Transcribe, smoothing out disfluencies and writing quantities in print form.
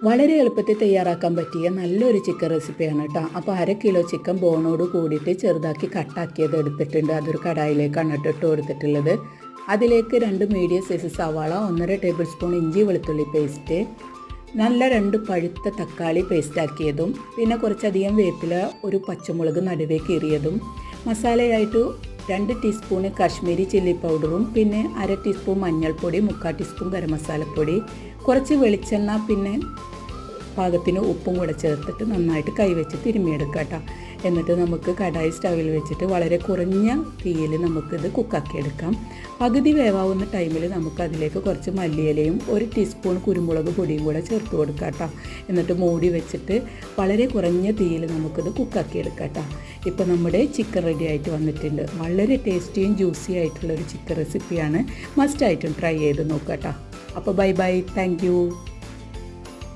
വളരെ എളുപ്പത്തിൽ തയ്യാറാക്കാൻ പറ്റിയ നല്ലൊരു ചിക്കൻ റെസിപ്പിയാണ് കേട്ടോ. അപ്പോൾ 1/2 കിലോ ചിക്കൻ ബോണോട് കൂടിയിട്ട് ചെറുതാക്കി കട്ടാക്കിയത് എടുത്തിട്ടുണ്ട്. അതൊരു കടായിലേക്കാണ് ഇട്ട് കൊടുത്തിട്ടുള്ളത്. അതിലേക്ക് 2 മീഡിയം സൈസ് സവാള, 1.5 ടേബിൾ സ്പൂൺ ഇഞ്ചി വെളുത്തുള്ളി പേസ്റ്റ്, നല്ല 2 പഴുത്ത തക്കാളി പേസ്റ്റാക്കിയതും, പിന്നെ കുറച്ചധികം വേപ്പില, ഒരു പച്ചമുളക് നടുവേ കീറിയതും, മസാലയായിട്ട് 2 ടീസ്പൂൺ കാശ്മീരി ചില്ലി പൗഡറും, പിന്നെ 1/2 ടീസ്പൂൺ മഞ്ഞൾപ്പൊടി, 3/4 ടീസ്പൂൺ ഗരം മസാലപ്പൊടി, കുറച്ച് വെളിച്ചെണ്ണ, പിന്നെ പാകത്തിന് ഉപ്പും കൂടെ ചേർത്തിട്ട് നന്നായിട്ട് കൈവച്ച് തിരുമ്മിയെടുക്കുക കേട്ടോ. എന്നിട്ട് നമുക്ക് കടായി സ്റ്റവിൽ വെച്ചിട്ട് വളരെ കുറഞ്ഞ തീയിൽ നമുക്കിത് കുക്കാക്കിയെടുക്കാം. പകുതി വേവാവുന്ന ടൈമിൽ നമുക്ക് അതിലേക്ക് കുറച്ച് മല്ലിയിലയും 1 ടീസ്പൂൺ കുരുമുളക് പൊടിയും കൂടെ ചേർത്ത് കൊടുക്കുക കേട്ടോ. എന്നിട്ട് മൂടി വെച്ചിട്ട് വളരെ കുറഞ്ഞ തീയിൽ നമുക്കിത് കുക്കാക്കിയെടുക്കാം കേട്ടോ. ഇപ്പോൾ നമ്മുടെ ചിക്കൻ റെഡി ആയിട്ട് വന്നിട്ടുണ്ട്. വളരെ ടേസ്റ്റിയും ജ്യൂസി ആയിട്ടുള്ളൊരു ചിക്കൻ റെസിപ്പിയാണ്. മസ്റ്റായിട്ടും ട്രൈ ചെയ്ത് നോക്കുക കേട്ടോ. അപ്പോൾ ബൈ ബൈ, താങ്ക് യു.